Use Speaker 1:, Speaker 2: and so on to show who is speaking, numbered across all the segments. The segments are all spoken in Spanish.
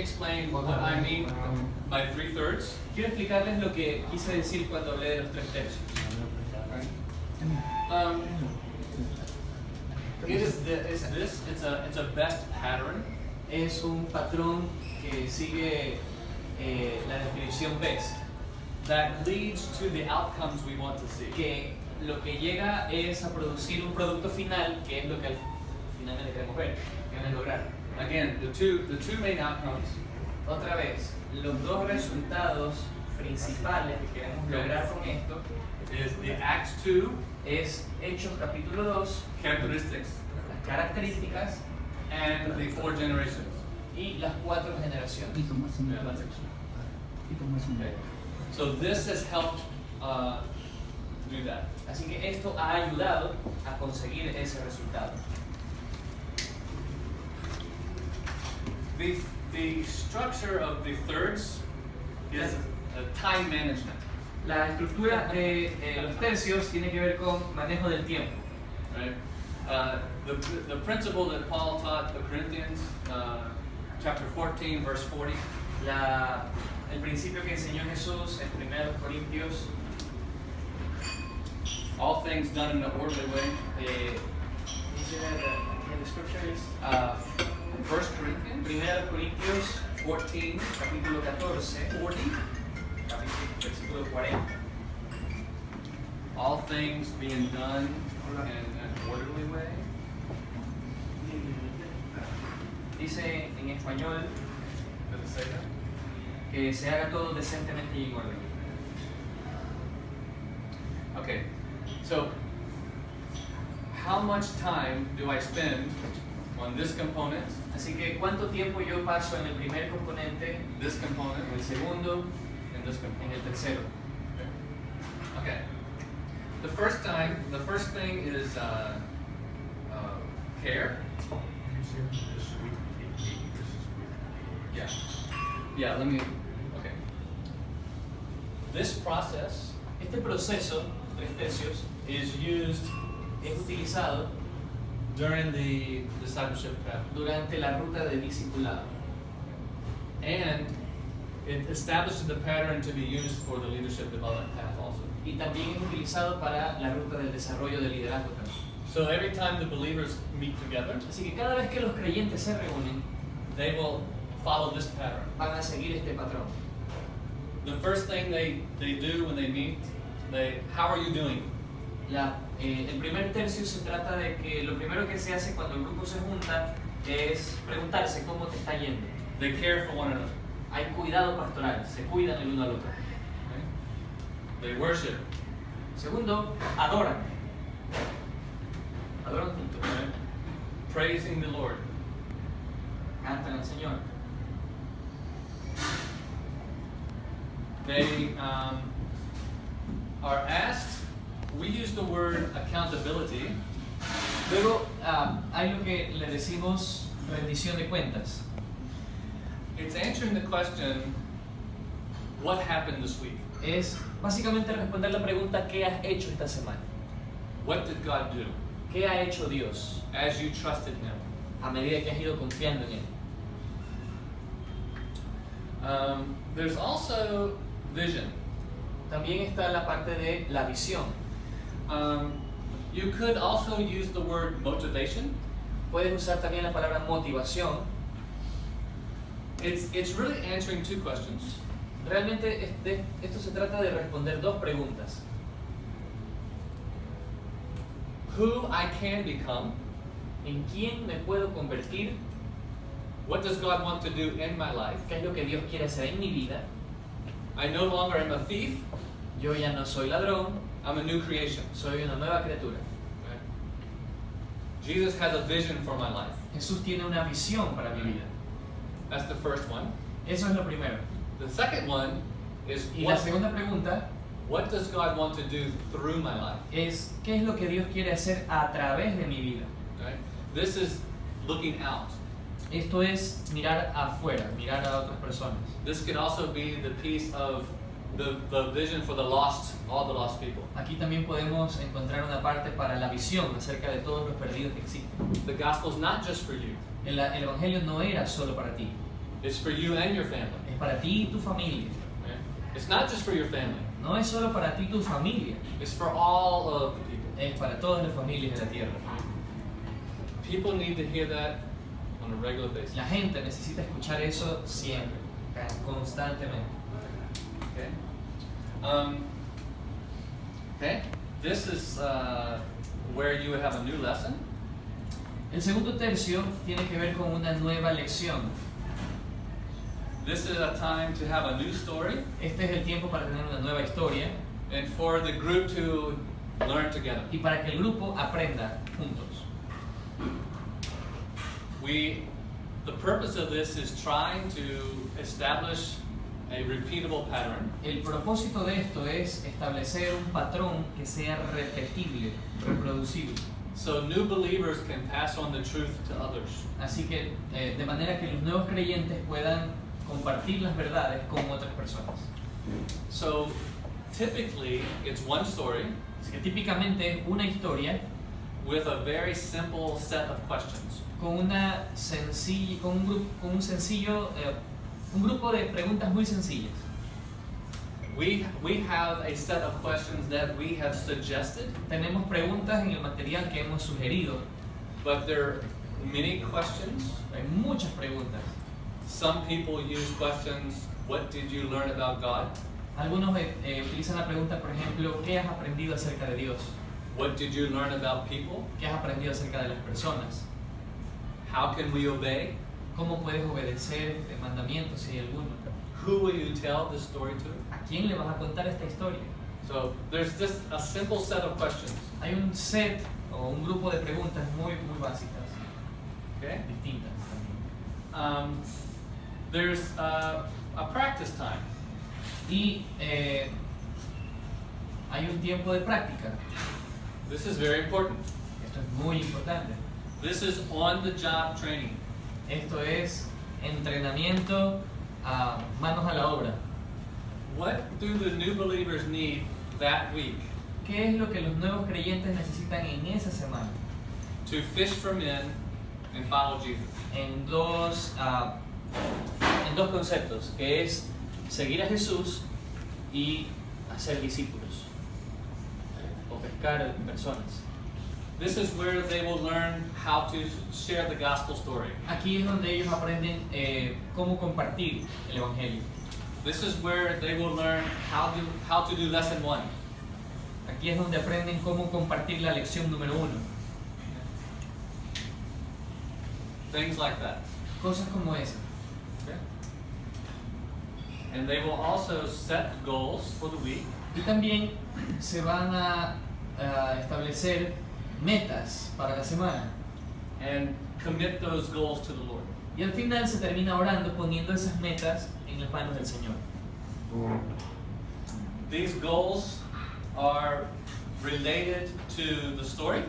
Speaker 1: explain what I mean by 3/3.
Speaker 2: Quiero explicarles lo que quise decir cuando hablé de los 3/3.
Speaker 1: It's a best pattern.
Speaker 2: Es un patrón que sigue la descripción best,
Speaker 1: That leads to the outcomes we want to see.
Speaker 2: que lo que llega es a producir un producto final, que es lo que finalmente queremos ver, queremos lograr.
Speaker 1: Again, the two main outcomes
Speaker 2: Otra vez, los dos resultados principales que queremos lograr con esto
Speaker 1: is the Acts 2
Speaker 2: es Hechos capítulo 2,
Speaker 1: characteristics
Speaker 2: las características
Speaker 1: and the 4 generations.
Speaker 2: y las 4 generaciones.
Speaker 1: Yeah, that's it. Okay. So this has helped do that.
Speaker 2: Así que esto ha ayudado a conseguir ese resultado.
Speaker 1: The structure of the thirds is time management.
Speaker 2: La estructura de los tercios tiene que ver con manejo del tiempo.
Speaker 1: Right? The principle that Paul taught the Corinthians, chapter 14, verse 40.
Speaker 2: El principio que enseñó Jesús en 1 Corintios,
Speaker 1: All things done in an orderly way.
Speaker 2: dice the scripture is
Speaker 1: 1 Corinthians
Speaker 2: 1 Corintios
Speaker 1: 14,
Speaker 2: capítulo 14,
Speaker 1: 40.
Speaker 2: versículo 40.
Speaker 1: All things being done in an orderly way.
Speaker 2: Dice en español
Speaker 1: Does it say that?
Speaker 2: que se haga todo decentemente y en orden.
Speaker 1: Okay, so how much time do I spend on this component,
Speaker 2: Así que ¿cuánto tiempo yo paso en el primer componente,
Speaker 1: this component,
Speaker 2: en el segundo,
Speaker 1: and this
Speaker 2: en
Speaker 1: component?
Speaker 2: el tercero?
Speaker 1: Okay. The first thing is care. Yeah. Yeah, let me, okay. This process
Speaker 2: Este proceso, 3 tercios,
Speaker 1: is used
Speaker 2: es utilizado
Speaker 1: during the discipleship path.
Speaker 2: durante la ruta de discipulado
Speaker 1: And it establishes the pattern to be used for the leadership development path also.
Speaker 2: y también es utilizado para la ruta del desarrollo del liderazgo también.
Speaker 1: So every time the believers meet together,
Speaker 2: Así que cada vez que los creyentes se reúnen,
Speaker 1: they will follow this pattern.
Speaker 2: van a seguir este patrón.
Speaker 1: The first thing they do when they meet, how are you doing?
Speaker 2: El primer tercio se trata de que lo primero que se hace cuando el grupo se junta es preguntarse cómo te está yendo.
Speaker 1: They care for one another.
Speaker 2: Hay cuidado pastoral, se cuidan el uno al otro.
Speaker 1: Okay? They worship.
Speaker 2: Segundo, adoran. Adoran juntos.
Speaker 1: Right? Praising the Lord.
Speaker 2: Cantan al Señor.
Speaker 1: They are asked. We use the word accountability.
Speaker 2: Luego hay lo que le decimos rendición de cuentas.
Speaker 1: It's answering the question, what happened this week?
Speaker 2: Es básicamente responder la pregunta ¿qué has hecho esta semana?
Speaker 1: What did God do
Speaker 2: ¿Qué ha hecho Dios
Speaker 1: as you trusted Him?
Speaker 2: a medida que has ido confiando en Él?
Speaker 1: There's also vision.
Speaker 2: También está la parte de la visión.
Speaker 1: You could also use the word motivation.
Speaker 2: Puedes usar también la palabra motivación.
Speaker 1: It's really answering 2 questions.
Speaker 2: Realmente esto se trata de responder 2 preguntas.
Speaker 1: Who I can become.
Speaker 2: ¿En quién me puedo convertir?
Speaker 1: What does God want to do in my life?
Speaker 2: ¿Qué es lo que Dios quiere hacer en mi vida?
Speaker 1: I no longer am a thief.
Speaker 2: Yo ya no soy ladrón,
Speaker 1: I'm a new creation.
Speaker 2: soy una nueva criatura.
Speaker 1: Jesus has a vision for my life.
Speaker 2: Jesús tiene una visión para mi vida.
Speaker 1: That's the first one.
Speaker 2: Eso es lo primero.
Speaker 1: The second one is
Speaker 2: Y la segunda pregunta
Speaker 1: what does God want to do through my life?
Speaker 2: es ¿qué es lo que Dios quiere hacer a través de mi vida?
Speaker 1: Right? This is looking out.
Speaker 2: Esto es mirar afuera, mirar a otras personas.
Speaker 1: This could also be the piece of the vision for the lost, all the lost people.
Speaker 2: Aquí también podemos encontrar una parte para la visión acerca de todos los perdidos que existen.
Speaker 1: The gospel is not just for you.
Speaker 2: El evangelio no era solo para ti.
Speaker 1: It's for you and your family.
Speaker 2: Es para ti y tu familia.
Speaker 1: Okay? It's not just for your family.
Speaker 2: No es solo para ti y tu familia.
Speaker 1: It's for all of the people.
Speaker 2: Es para todas las familias de la tierra.
Speaker 1: People need to hear that on a regular basis.
Speaker 2: La gente necesita escuchar eso siempre, constantemente.
Speaker 1: Okay. Okay. This is where you have a new lesson.
Speaker 2: El segundo tercio tiene que ver con una nueva lección.
Speaker 1: This is a time to have a new story
Speaker 2: Este es el tiempo para tener una nueva historia
Speaker 1: and for the group to learn together.
Speaker 2: y para que el grupo aprenda juntos.
Speaker 1: The purpose of this is trying to establish a repeatable pattern.
Speaker 2: El propósito de esto es establecer un patrón que sea repetible, reproducible.
Speaker 1: So new believers can pass on the truth to others.
Speaker 2: Así que de manera que los nuevos creyentes puedan compartir las verdades con otras personas.
Speaker 1: So typically it's one story
Speaker 2: Así que típicamente una historia
Speaker 1: with a very simple set of questions.
Speaker 2: con un grupo de preguntas muy sencillas.
Speaker 1: We have a set of questions that we have suggested,
Speaker 2: Tenemos preguntas en el material que hemos sugerido.
Speaker 1: but there are many questions.
Speaker 2: Hay muchas preguntas.
Speaker 1: Some people use questions, what did you learn about God?
Speaker 2: Algunos utilizan la pregunta, por ejemplo, ¿qué has aprendido acerca de Dios?
Speaker 1: What did you learn about people?
Speaker 2: ¿Qué has aprendido acerca de las personas?
Speaker 1: How can we obey?
Speaker 2: ¿Cómo puedes obedecer el mandamiento si hay alguno?
Speaker 1: Who will you tell this story to?
Speaker 2: ¿A quién le vas a contar esta historia?
Speaker 1: So there's just a simple set of questions.
Speaker 2: Hay un set o un grupo de preguntas muy básicas,
Speaker 1: Okay?
Speaker 2: distintas también.
Speaker 1: There's a practice time.
Speaker 2: Y hay un tiempo de práctica.
Speaker 1: This is very important.
Speaker 2: Esto es muy importante.
Speaker 1: This is on-the-job training.
Speaker 2: Esto es entrenamiento a manos a la obra.
Speaker 1: What do the new believers need that week
Speaker 2: ¿Qué es lo que los nuevos creyentes necesitan en esa semana?
Speaker 1: to fish for men and follow Jesus?
Speaker 2: En dos conceptos, que es seguir a Jesús y hacer discípulos o pescar personas.
Speaker 1: This is where they will learn how to share the gospel story.
Speaker 2: Aquí es donde ellos aprenden cómo compartir el evangelio.
Speaker 1: This is where they will learn how to do lesson 1.
Speaker 2: Aquí es donde aprenden cómo compartir la lección número 1.
Speaker 1: Things like that.
Speaker 2: Cosas como esa.
Speaker 1: Okay? And they will also set goals for the week.
Speaker 2: Y también se van a establecer metas para la semana.
Speaker 1: And commit those goals to the Lord.
Speaker 2: Y al final se termina orando poniendo esas metas en las manos del Señor.
Speaker 1: These goals are related to the story,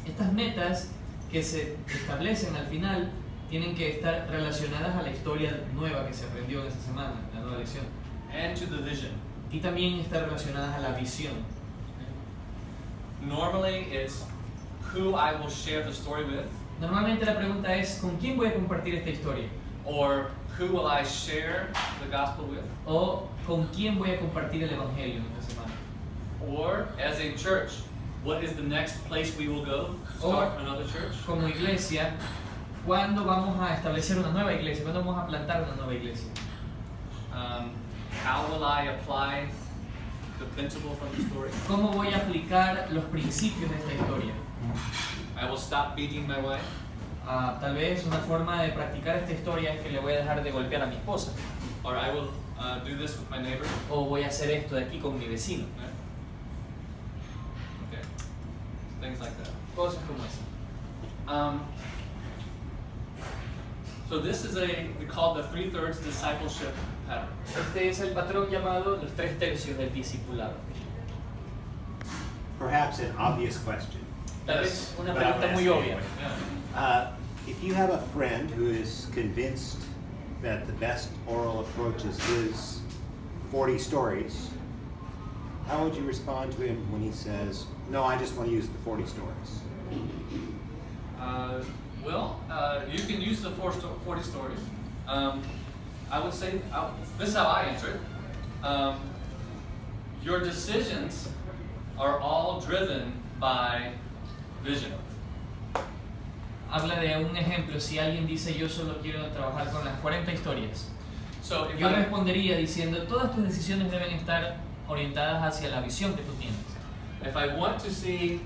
Speaker 2: Estas metas que se establecen al final tienen que estar relacionadas a la historia nueva que se aprendió en esa semana, la nueva lección.
Speaker 1: and to the vision.
Speaker 2: Y también estar relacionadas a la visión.
Speaker 1: Normally, it's who I will share the story with,
Speaker 2: Normalmente la pregunta es, ¿con quién voy a compartir esta historia?
Speaker 1: or who will I share the gospel with,
Speaker 2: O ¿con quién voy a compartir el evangelio en esta semana?
Speaker 1: or as a church, what is the next place we will go to start another church?
Speaker 2: Como iglesia, ¿cuándo vamos a establecer una nueva iglesia? ¿Cuándo vamos a plantar una nueva iglesia?
Speaker 1: How will I apply the principle from the story?
Speaker 2: ¿Cómo voy a aplicar los principios de esta historia?
Speaker 1: I will stop beating my wife.
Speaker 2: Tal vez una forma de practicar esta historia es que le voy a dejar de golpear a mi esposa.
Speaker 1: Or I will do this with my neighbor.
Speaker 2: O voy a hacer esto de aquí con mi vecino.
Speaker 1: Okay. Things like that.
Speaker 2: Cosas como esa.
Speaker 1: So this is called the 3/3 discipleship pattern.
Speaker 2: Este es el patrón llamado los 3/3 del discipulado.
Speaker 3: Perhaps an obvious question.
Speaker 2: Tal vez una
Speaker 3: But I'm
Speaker 2: pregunta muy
Speaker 3: asking
Speaker 2: obvia.
Speaker 1: Yeah.
Speaker 3: If you have a friend who is convinced that the best oral approach is his 40 stories, how would you respond to him when he says, no, I just want to use the 40 stories?
Speaker 1: You can use the 40 stories. I would say, this is how I answer it. Your decisions are all driven by vision.
Speaker 2: Habla de un ejemplo, si alguien dice yo solo quiero trabajar con las 40 historias.
Speaker 1: So if
Speaker 2: Yo
Speaker 1: I,
Speaker 2: respondería diciendo todas tus decisiones deben estar orientadas hacia la visión que tú tienes.
Speaker 1: if I want to see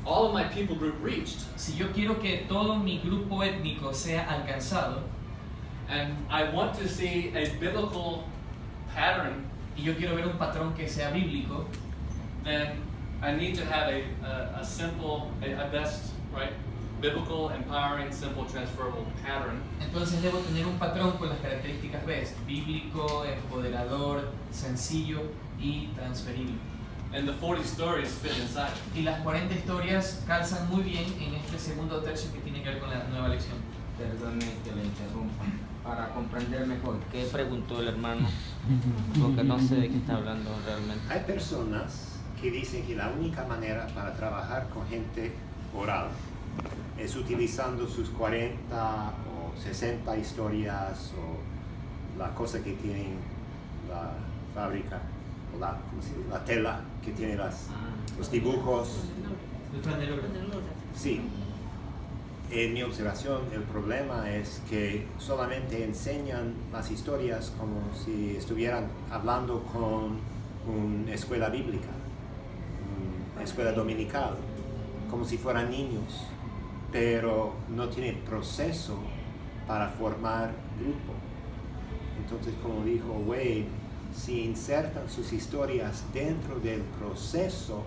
Speaker 1: all of my people group reached,
Speaker 2: Si yo quiero que todo mi grupo étnico sea alcanzado
Speaker 1: and I want to see a biblical pattern,
Speaker 2: y yo quiero ver un patrón que sea bíblico,
Speaker 1: then I need to have a simple, a best, right? Biblical, empowering, simple, transferable pattern.
Speaker 2: entonces debo tener un patrón con las características BEST, bíblico, empoderador, sencillo y transferible.
Speaker 1: And the 40 stories fit inside.
Speaker 2: Y las 40 historias calzan muy bien en este segundo tercio que tiene que ver con la nueva lección.
Speaker 4: Perdone que le interrumpa. Para comprender mejor, ¿qué preguntó el hermano? Porque no sé de qué está hablando realmente.
Speaker 3: Hay personas que dicen que la única manera para trabajar con gente oral es utilizando sus 40 o 60 historias o la cosa que tienen la fábrica, o la, ¿cómo se dice? La tela que tiene los dibujos.
Speaker 2: El franelero.
Speaker 3: Sí. En mi observación, el problema es que solamente enseñan las historias como si estuvieran hablando con una escuela bíblica, una escuela dominical, como si fueran niños, pero no tienen proceso para formar grupo. Entonces, como dijo Wade, si insertan sus historias dentro del proceso,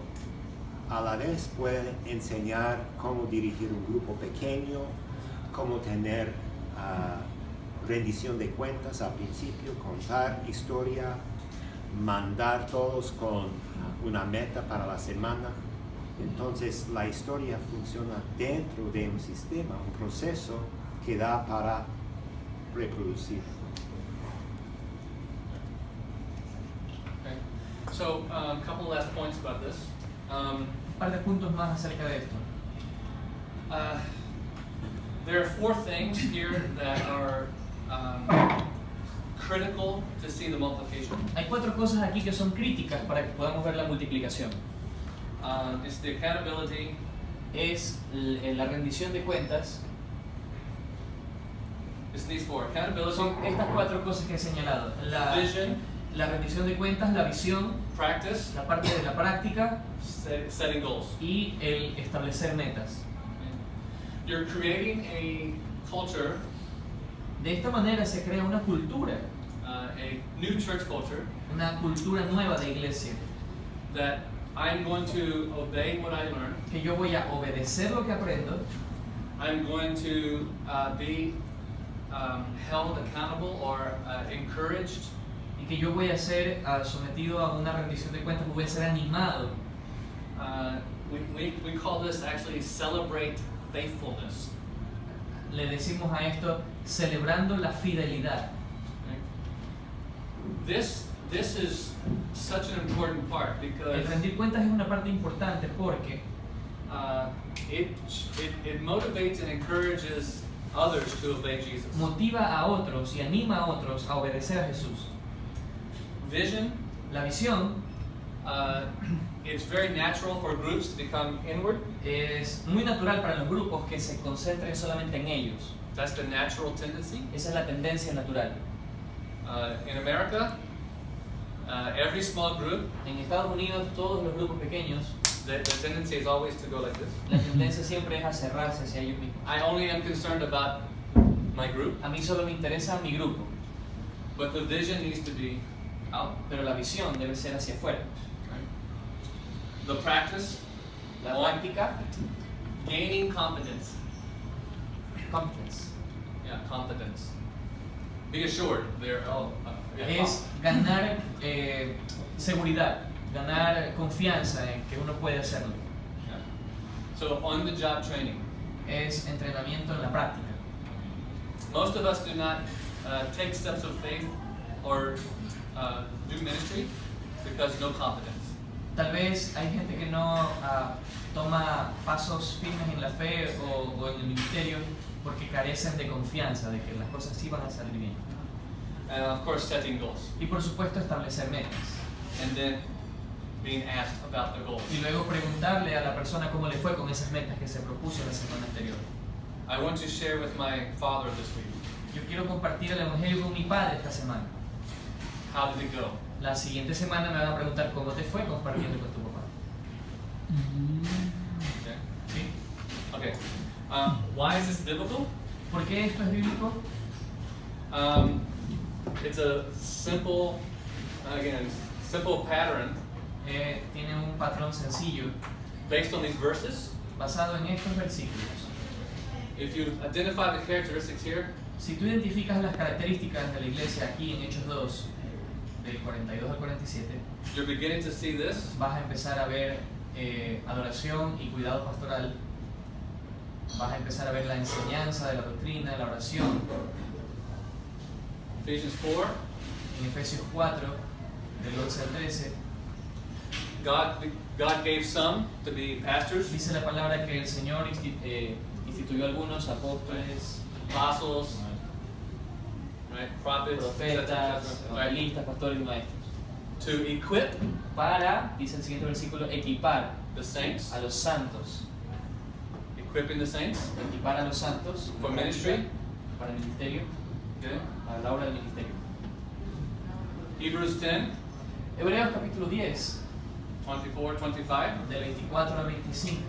Speaker 3: a la vez pueden enseñar cómo dirigir un grupo pequeño, cómo tener rendición de cuentas al principio, contar historia, mandar todos con una meta para la semana. Entonces la historia funciona dentro de un sistema, un proceso que da para reproducir.
Speaker 1: Okay. So a couple last points about this.
Speaker 2: Un par de puntos más acerca de esto.
Speaker 1: There are 4 things here that are critical to see the multiplication.
Speaker 2: Hay 4 cosas aquí que son críticas para que podamos ver la multiplicación.
Speaker 1: It's the accountability,
Speaker 2: Es la rendición de cuentas.
Speaker 1: it's these 4. Accountability,
Speaker 2: Son estas 4 cosas que he señalado.
Speaker 1: vision,
Speaker 2: La rendición de cuentas, la visión,
Speaker 1: practice,
Speaker 2: la parte de la práctica
Speaker 1: setting goals.
Speaker 2: y el establecer metas.
Speaker 1: You're creating a culture,
Speaker 2: De esta manera se crea una cultura,
Speaker 1: a new church culture,
Speaker 2: una cultura nueva de iglesia,
Speaker 1: that I'm going to obey what I learn.
Speaker 2: que yo voy a obedecer lo que aprendo,
Speaker 1: I'm going to be held accountable or encouraged
Speaker 2: y que yo voy a ser sometido a una rendición de cuentas, voy a ser animado.
Speaker 1: We call this actually celebrate faithfulness.
Speaker 2: Le decimos a esto celebrando la fidelidad.
Speaker 1: This is such an important part
Speaker 2: El
Speaker 1: because
Speaker 2: rendir cuentas es una parte importante porque
Speaker 1: it motivates and encourages others to obey Jesus.
Speaker 2: motiva a otros y anima a otros a obedecer a Jesús.
Speaker 1: Vision,
Speaker 2: La visión
Speaker 1: it's very natural for groups to become inward.
Speaker 2: es muy natural para los grupos que se concentren solamente en ellos.
Speaker 1: That's the natural tendency.
Speaker 2: Esa es la tendencia natural.
Speaker 1: In America, every small group,
Speaker 2: En Estados Unidos, todos los grupos pequeños,
Speaker 1: the tendency is always to go like this.
Speaker 2: la tendencia siempre es a cerrarse hacia ellos mismos.
Speaker 1: I only am concerned about my group,
Speaker 2: A mí solo me interesa mi grupo,
Speaker 1: but the vision needs to be out.
Speaker 2: pero la visión debe ser hacia afuera.
Speaker 1: Right? The practice,
Speaker 2: La práctica,
Speaker 1: gaining confidence.
Speaker 2: confidence,
Speaker 1: Yeah, confidence. Be assured. Yeah,
Speaker 2: es ganar seguridad, ganar confianza en que uno puede hacerlo.
Speaker 1: yeah. So on-the-job training.
Speaker 2: Es entrenamiento en la práctica.
Speaker 1: Most of us do not take steps of faith or do ministry because no confidence.
Speaker 2: Tal vez hay gente que no toma pasos firmes en la fe o en el ministerio porque carecen de confianza de que las cosas sí van a salir bien.
Speaker 1: And of course, setting goals.
Speaker 2: Y por supuesto establecer metas.
Speaker 1: And then being asked about the goals.
Speaker 2: Y luego preguntarle a la persona cómo le fue con esas metas que se propuso la semana anterior.
Speaker 1: I want to share with my father this week.
Speaker 2: Yo quiero compartir el evangelio con mi padre esta semana.
Speaker 1: How did it go?
Speaker 2: La siguiente semana me van a preguntar cómo te fue compartiendo con tu papá.
Speaker 1: Okay.
Speaker 2: ¿Sí?
Speaker 1: Okay. Why is this biblical?
Speaker 2: ¿Por qué esto es bíblico?
Speaker 1: It's a simple, again, simple pattern
Speaker 2: Tiene un patrón sencillo
Speaker 1: based on these verses.
Speaker 2: basado en estos versículos.
Speaker 1: If you identify the characteristics here,
Speaker 2: Si tú identificas las características de la iglesia aquí en Hechos 2, del 42 al 47,
Speaker 1: you're beginning to see this.
Speaker 2: vas a empezar a ver adoración y cuidado pastoral, vas a empezar a ver la enseñanza de la doctrina, la oración.
Speaker 1: Ephesians 4,
Speaker 2: En Efesios 4, del 11 al 13,
Speaker 1: God gave some to be pastors,
Speaker 2: dice la palabra que el Señor instituyó algunos apóstoles,
Speaker 1: apostles, right, prophets,
Speaker 2: profetas,
Speaker 1: right,
Speaker 2: evangelistas, pastores y maestros,
Speaker 1: to equip
Speaker 2: para, dice el siguiente versículo, equipar
Speaker 1: the saints,
Speaker 2: a los santos,
Speaker 1: equipping the saints
Speaker 2: equipar a los santos
Speaker 1: for ministry.
Speaker 2: para el ministerio,
Speaker 1: Okay.
Speaker 2: para la obra del ministerio.
Speaker 1: Hebrews 10,
Speaker 2: Hebreos capítulo 10,
Speaker 1: 24, 25.
Speaker 2: del 24 al 25,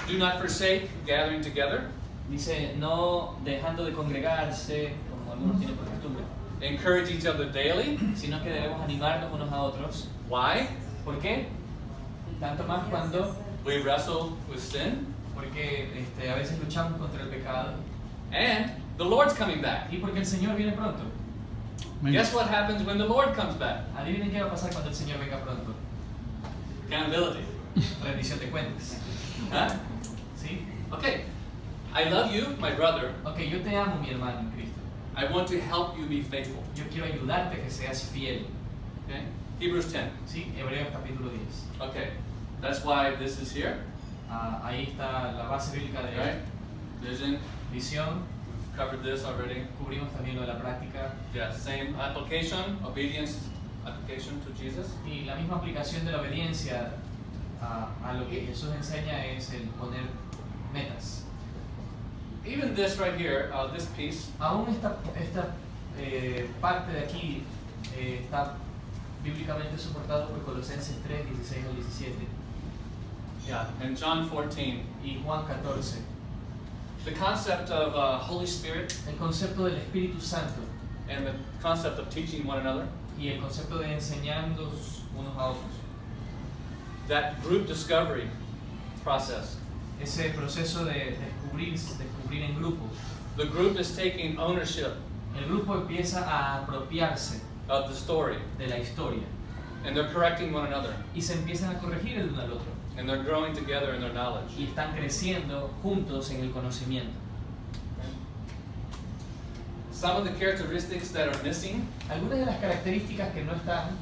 Speaker 1: Do not forsake gathering together.
Speaker 2: dice, no dejando de congregarse, como algunos tienen por costumbre,
Speaker 1: Encourage each other daily.
Speaker 2: sino que debemos animarnos unos a otros.
Speaker 1: Why?
Speaker 2: ¿Por qué? Tanto más cuando,
Speaker 1: We wrestle with sin,
Speaker 2: porque a veces luchamos contra el pecado
Speaker 1: and the Lord's coming back.
Speaker 2: y porque el Señor viene pronto.
Speaker 1: Guess what happens when the Lord comes back?
Speaker 2: Adivinen qué va a pasar cuando el Señor venga pronto.
Speaker 1: Accountability.
Speaker 2: Rendición de cuentas.
Speaker 1: Huh?
Speaker 2: ¿Sí?
Speaker 1: Okay. I love you, my brother.
Speaker 2: Ok, yo te amo, mi hermano en Cristo.
Speaker 1: I want to help you be faithful.
Speaker 2: Yo quiero ayudarte a que seas fiel.
Speaker 1: Okay? Hebrews 10.
Speaker 2: ¿Sí? Hebreos capítulo 10.
Speaker 1: Okay. That's why this is here.
Speaker 2: Ahí está la base bíblica de
Speaker 1: Right? Vision.
Speaker 2: visión.
Speaker 1: We've covered this already.
Speaker 2: Cubrimos también lo de la práctica.
Speaker 1: Yeah, same application, obedience application to Jesus.
Speaker 2: Y la misma aplicación de la obediencia a lo que Jesús enseña es el poner metas.
Speaker 1: Even this right here, this piece,
Speaker 2: Aún esta parte de aquí está bíblicamente soportado por Colosenses 3, 16 al 17
Speaker 1: yeah, and John 14.
Speaker 2: y Juan 14.
Speaker 1: The concept of Holy Spirit
Speaker 2: El concepto del Espíritu Santo
Speaker 1: and the concept of teaching one another,
Speaker 2: y el concepto de enseñarnos unos a otros.
Speaker 1: that group discovery process.
Speaker 2: Ese proceso de descubrir en grupo.
Speaker 1: The group is taking ownership
Speaker 2: El grupo empieza a apropiarse
Speaker 1: of the story,
Speaker 2: de la historia
Speaker 1: and they're correcting one another,
Speaker 2: y se empiezan a corregir el uno al otro
Speaker 1: and they're growing together in their knowledge.
Speaker 2: y están creciendo juntos en el conocimiento.
Speaker 1: Some of the characteristics that are missing
Speaker 2: Algunas de las características que no están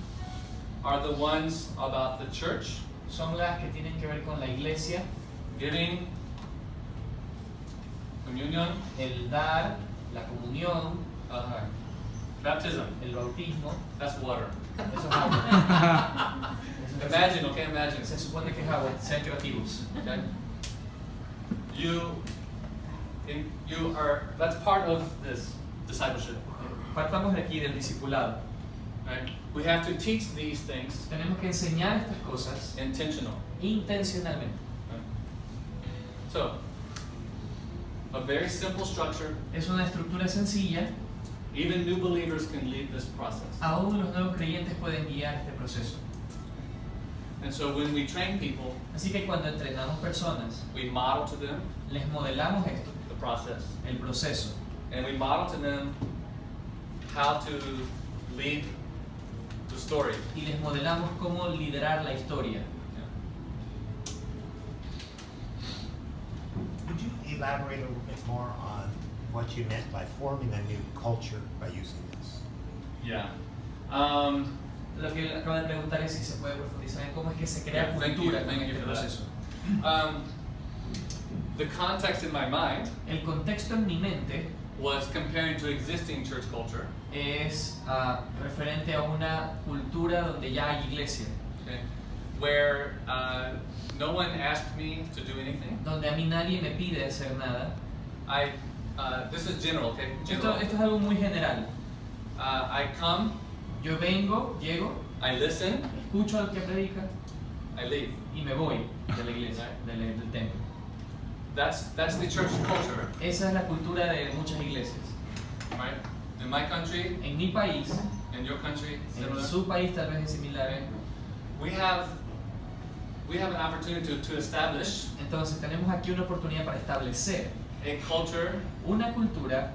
Speaker 1: are the ones about the church,
Speaker 2: son las que tienen que ver con la iglesia,
Speaker 1: giving, communion,
Speaker 2: el dar, la comunión,
Speaker 1: baptism.
Speaker 2: el bautismo.
Speaker 1: That's water.
Speaker 2: Eso es agua. Eso es-
Speaker 1: Imagine, okay, imagine.
Speaker 2: Se supone que es agua, sean creativos.
Speaker 1: Okay. You are. That's part of this discipleship,
Speaker 2: Partamos de aquí del discipulado.
Speaker 1: right? We have to teach these things
Speaker 2: Tenemos que enseñar estas cosas
Speaker 1: intentional.
Speaker 2: intencionalmente.
Speaker 1: So, a very simple structure.
Speaker 2: Es una estructura sencilla.
Speaker 1: Even new believers can lead this process.
Speaker 2: Aún los nuevos creyentes pueden guiar este proceso.
Speaker 1: And so, when we train people,
Speaker 2: Así que cuando entrenamos personas,
Speaker 1: we model to them
Speaker 2: les modelamos esto,
Speaker 1: the process,
Speaker 2: el proceso,
Speaker 1: and we model to them how to lead the story.
Speaker 2: y les modelamos cómo liderar la historia.
Speaker 3: Would you elaborate a little bit more on what you meant by forming a new culture by using this?
Speaker 1: Yeah.
Speaker 2: Lo que acaban de preguntar es si se puede profundizar en cómo es que se crea
Speaker 1: Yeah, thank you,
Speaker 2: cultura con
Speaker 1: thank you
Speaker 2: este
Speaker 1: for that.
Speaker 2: proceso.
Speaker 1: The context in my mind
Speaker 2: El contexto en mi mente
Speaker 1: was comparing to existing church culture,
Speaker 2: es referente a una cultura donde ya hay iglesia,
Speaker 1: okay, where no one asked me to do anything.
Speaker 2: donde a mí nadie me pide hacer nada.
Speaker 1: This is general, okay?
Speaker 2: Esto
Speaker 1: General.
Speaker 2: es algo muy general.
Speaker 1: I come,
Speaker 2: Yo llego,
Speaker 1: I listen,
Speaker 2: escucho al que predica
Speaker 1: I leave.
Speaker 2: y me voy de la iglesia, del templo.
Speaker 1: That's the church culture,
Speaker 2: Esa es la cultura de muchas iglesias.
Speaker 1: right? In my country,
Speaker 2: En mi país,
Speaker 1: in your country,
Speaker 2: en
Speaker 1: similar.
Speaker 2: su país tal vez es similar.
Speaker 1: We have an opportunity to establish
Speaker 2: Entonces tenemos aquí una oportunidad para establecer
Speaker 1: a culture,
Speaker 2: una cultura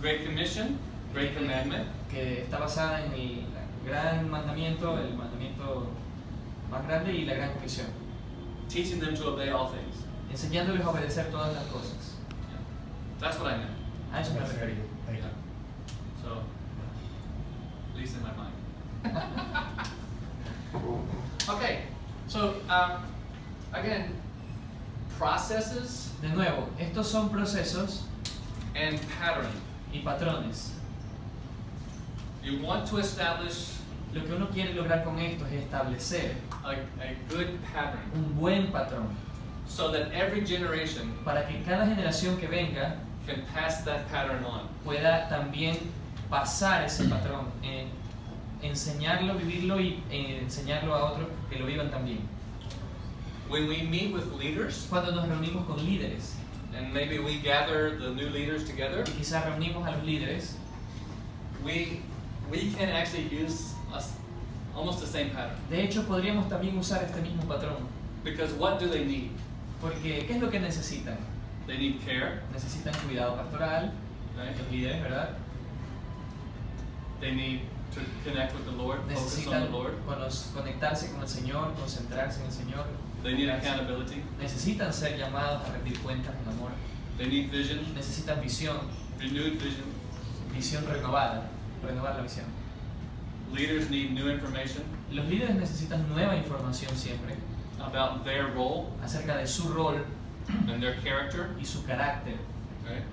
Speaker 1: Great Commission, Great Commandment,
Speaker 2: que está basada en el gran mandamiento, el mandamiento más grande y la gran comisión,
Speaker 1: teaching them to obey all things.
Speaker 2: enseñándoles a obedecer todas las cosas.
Speaker 1: That's what I meant.
Speaker 2: A eso me refería.
Speaker 1: Yeah. So, at least in my mind. Okay, so again, processes
Speaker 2: De nuevo, estos son procesos
Speaker 1: and pattern.
Speaker 2: y patrones.
Speaker 1: You want to establish
Speaker 2: Lo que uno quiere lograr con esto es establecer
Speaker 1: a good pattern
Speaker 2: un buen patrón
Speaker 1: so that every generation
Speaker 2: para que cada generación que venga
Speaker 1: can pass that pattern on.
Speaker 2: pueda también pasar ese patrón, enseñarlo, vivirlo y enseñarlo a otros que lo vivan también.
Speaker 1: When we meet with leaders,
Speaker 2: Cuando nos reunimos con líderes
Speaker 1: and maybe we gather the new leaders together,
Speaker 2: y quizás reunimos a los líderes,
Speaker 1: we can actually use almost the same pattern.
Speaker 2: de hecho podríamos también usar este mismo patrón,
Speaker 1: Because what do they need?
Speaker 2: porque ¿qué es lo que necesitan?
Speaker 1: They need care,
Speaker 2: Necesitan cuidado pastoral,
Speaker 1: right?
Speaker 2: los líderes, ¿verdad?
Speaker 1: They need to connect with the Lord, focus on
Speaker 2: Necesitan
Speaker 1: the Lord.
Speaker 2: conectarse con el Señor, concentrarse en el Señor.
Speaker 1: They need accountability.
Speaker 2: Necesitan ser llamados a rendir cuentas en amor.
Speaker 1: They need vision,
Speaker 2: Necesitan visión,
Speaker 1: renewed vision.
Speaker 2: visión renovada, renovar la visión.
Speaker 1: Leaders need new information
Speaker 2: Los líderes necesitan nueva información siempre
Speaker 1: about their role
Speaker 2: acerca de su rol
Speaker 1: and their character,
Speaker 2: y su carácter.
Speaker 1: right?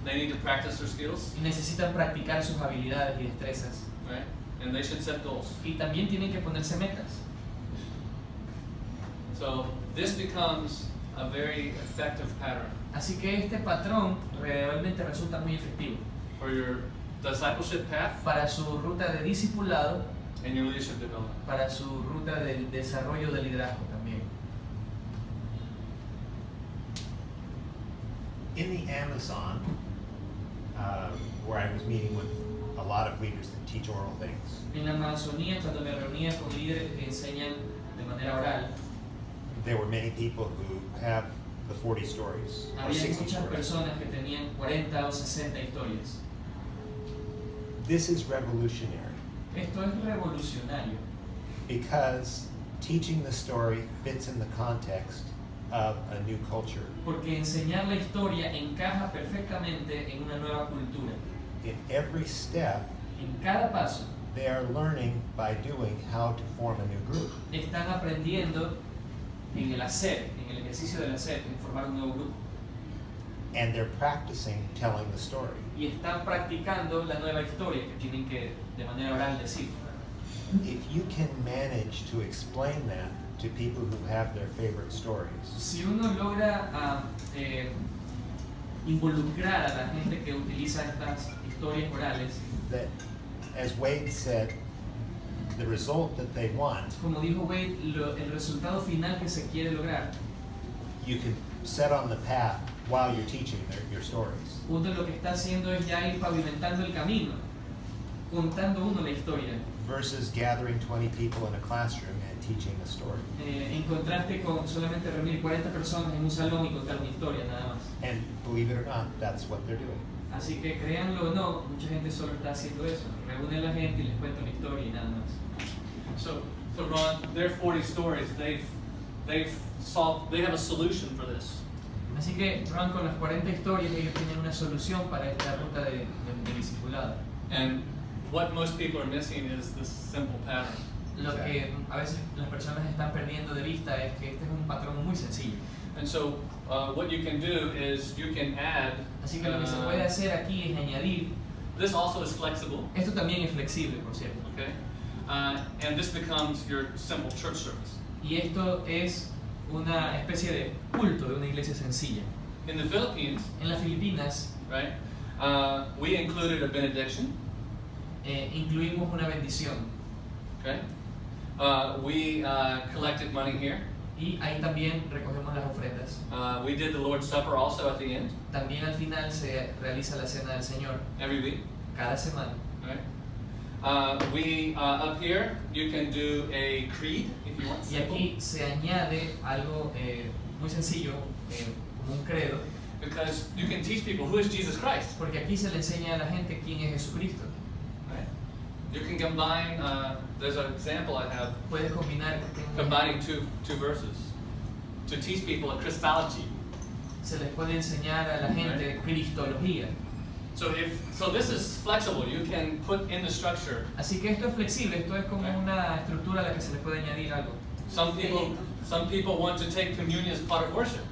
Speaker 1: They need to practice their skills,
Speaker 2: Y necesitan practicar sus habilidades y destrezas.
Speaker 1: right? And they should set goals.
Speaker 2: Y también tienen que ponerse metas.
Speaker 1: So this becomes a very effective pattern
Speaker 2: Así que este patrón realmente resulta muy efectivo
Speaker 1: for your discipleship path
Speaker 2: para su ruta de discipulado,
Speaker 1: and your leadership development.
Speaker 2: para su ruta del desarrollo de liderazgo también.
Speaker 3: In the Amazon, where I was meeting with a lot of leaders that teach oral things,
Speaker 2: En la Amazonía, cuando me reunía con líderes que enseñan de manera oral,
Speaker 3: there were many people who have the 40 stories or
Speaker 2: había
Speaker 3: 60
Speaker 2: muchas
Speaker 3: stories.
Speaker 2: personas que tenían 40 o 60 historias.
Speaker 3: This is revolutionary
Speaker 2: Esto es revolucionario,
Speaker 3: because teaching the story fits in the context of a new culture.
Speaker 2: porque enseñar la historia encaja perfectamente en una nueva cultura.
Speaker 3: In every step,
Speaker 2: En cada paso
Speaker 3: they are learning by doing how to form a new group.
Speaker 2: están aprendiendo en el hacer, en el ejercicio del hacer, en formar un nuevo grupo.
Speaker 3: And they're practicing telling the story.
Speaker 2: Y están practicando la nueva historia que tienen que de manera oral decir.
Speaker 3: If you can manage to explain that to people who have their favorite stories,
Speaker 2: Si uno logra involucrar a la gente que utiliza estas historias orales,
Speaker 3: that, as Wade said, the result that they want,
Speaker 2: como dijo Wade, el resultado final que se quiere lograr,
Speaker 3: you can set on the path while you're teaching your stories.
Speaker 2: uno lo que está haciendo es ya ir pavimentando el camino, contando uno la historia,
Speaker 3: Versus gathering 20 people in a classroom and teaching a story.
Speaker 2: en contraste con solamente reunir 40 personas en un salón y contar una historia nada más.
Speaker 3: And believe it or not, that's what they're doing.
Speaker 2: Así que créanlo o no, mucha gente solo está haciendo eso, reúne a la gente y les cuenta una historia y nada más.
Speaker 1: So Ron, their 40 stories, they've solved. They have a solution for this.
Speaker 2: Así que Ron, con las 40 historias ellos tienen una solución para esta ruta de discipulado.
Speaker 1: And what most people are missing is this simple pattern.
Speaker 2: Lo que a veces las personas están perdiendo de vista es que este es un patrón muy sencillo.
Speaker 1: And so what you can do is you can add,
Speaker 2: Así que lo que se puede hacer aquí es añadir,
Speaker 1: this also is flexible,
Speaker 2: esto también es flexible, por cierto,
Speaker 1: okay? And this becomes your simple church service.
Speaker 2: y esto es una especie de culto de una iglesia sencilla.
Speaker 1: In the Philippines,
Speaker 2: En las Filipinas
Speaker 1: right, we included a benediction,
Speaker 2: incluimos una bendición
Speaker 1: okay? We collected money here.
Speaker 2: y ahí también recogemos las ofrendas.
Speaker 1: We did the Lord's Supper also at the end,
Speaker 2: También al final se realiza la cena del Señor
Speaker 1: every week.
Speaker 2: cada semana.
Speaker 1: Right? We up here you can do a creed if you want.
Speaker 2: Y aquí se añade algo muy sencillo, como un credo,
Speaker 1: Because you can teach people who is Jesus Christ.
Speaker 2: porque aquí se le enseña a la gente quién es Jesucristo.
Speaker 1: Right? You can combine. There's an example I have
Speaker 2: Puedes combinar,
Speaker 1: combining two verses to teach people a Christology.
Speaker 2: se les puede enseñar a la gente cristología.
Speaker 1: So this is flexible. You can put in the structure.
Speaker 2: Así que esto es flexible, esto es como una estructura a la que se le puede añadir algo.
Speaker 1: Some people want to take communion as part of worship.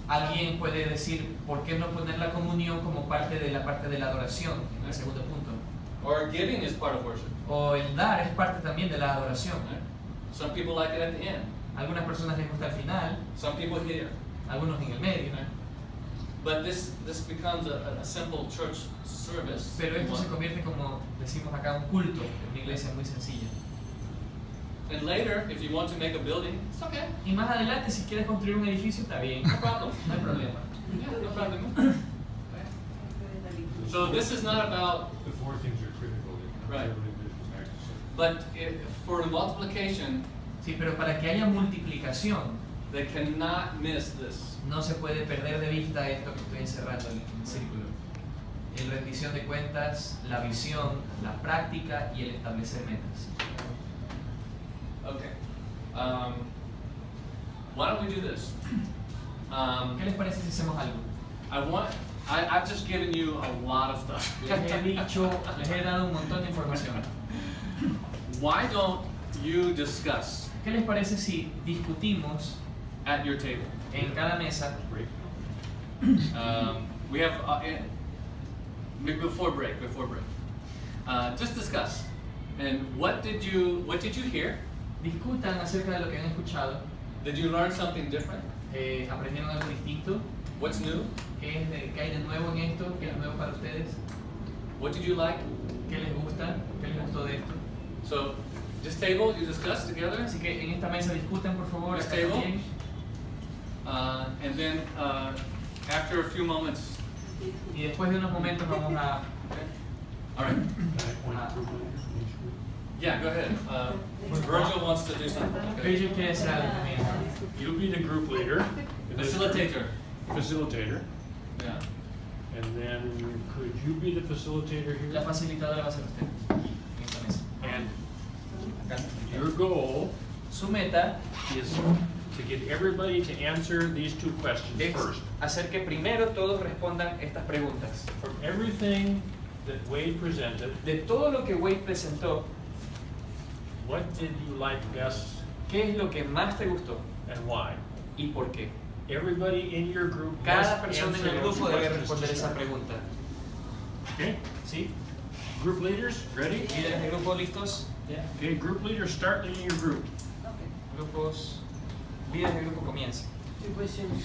Speaker 2: Alguien puede decir, ¿por qué no poner la comunión como parte de la adoración? En el segundo punto.
Speaker 1: Or giving is part of worship.
Speaker 2: O el dar es parte también de la adoración.
Speaker 1: Right? Some people like it at the end.
Speaker 2: Algunas personas les gusta al final,
Speaker 1: Some people here.
Speaker 2: algunos en el medio.
Speaker 1: Right? But this becomes a simple church service.
Speaker 2: Pero esto se convierte, como decimos acá, un culto, en una iglesia muy sencilla.
Speaker 1: And later, if you want to make a building, it's okay.
Speaker 2: Y más adelante, si quieres construir un edificio, está bien,
Speaker 1: No problem.
Speaker 2: no hay problema.
Speaker 1: Yeah, no problem. So this is not about,
Speaker 5: The four things are critical.
Speaker 1: Right. but for the multiplication,
Speaker 2: Sí, pero para que haya multiplicación,
Speaker 1: they cannot miss this.
Speaker 2: no se puede perder de vista esto que estoy encerrando en el círculo. El rendición de cuentas, la visión, la práctica y el establecer metas.
Speaker 1: Okay. Why don't we do this?
Speaker 2: ¿Qué les parece si hacemos algo?
Speaker 1: I've just given you a lot of stuff.
Speaker 2: Les he dado un montón de información.
Speaker 1: Why don't you discuss
Speaker 2: ¿Qué les parece si discutimos
Speaker 1: at your table?
Speaker 2: en cada mesa?
Speaker 1: We have before break. Just discuss. And what did you hear?
Speaker 2: Discutan acerca de lo que han escuchado.
Speaker 1: Did you learn something different?
Speaker 2: ¿Aprendieron algo distinto?
Speaker 1: What's new?
Speaker 2: ¿Qué hay de nuevo en esto? ¿Qué es nuevo para ustedes?
Speaker 1: What did you like?
Speaker 2: ¿Qué les gusta? ¿Qué les gustó de esto?
Speaker 1: So, this table you discuss together,
Speaker 2: Así que en esta mesa discutan, por favor,
Speaker 1: This
Speaker 2: acá
Speaker 1: table.
Speaker 2: también.
Speaker 1: and then after a few moments.
Speaker 2: Y después de unos momentos vamos a...
Speaker 1: All right. Yeah, go ahead. Virgil wants to do something. Okay.
Speaker 2: Virgil quiere hacer algo también.
Speaker 5: You'll be the group leader.
Speaker 1: Facilitator.
Speaker 5: Facilitator.
Speaker 1: Yeah.
Speaker 5: And then could you be the facilitator
Speaker 2: La
Speaker 5: here?
Speaker 2: facilitadora va a ser usted en esta mesa.
Speaker 5: And your goal
Speaker 2: Su meta
Speaker 5: is to get everybody to answer these two questions
Speaker 2: es
Speaker 5: first.
Speaker 2: hacer que primero todos respondan estas preguntas.
Speaker 5: From everything that Wade presented,
Speaker 2: De todo lo que Wade presentó,
Speaker 5: what did you like best
Speaker 2: ¿qué es lo que más te gustó
Speaker 5: and why?
Speaker 2: y por qué?
Speaker 5: Everybody in your group must
Speaker 2: Cada persona
Speaker 5: answer
Speaker 2: en el
Speaker 5: those
Speaker 2: grupo debe
Speaker 5: questions
Speaker 2: responder
Speaker 5: to
Speaker 2: esa
Speaker 5: start.
Speaker 2: pregunta.
Speaker 5: Okay,
Speaker 2: ¿Sí?
Speaker 5: group leaders, ready?
Speaker 2: ¿Líderes de grupo listos?
Speaker 5: Okay, group leaders, start leading your group.
Speaker 2: Grupos, líderes de grupo comienza.
Speaker 6: Two questions.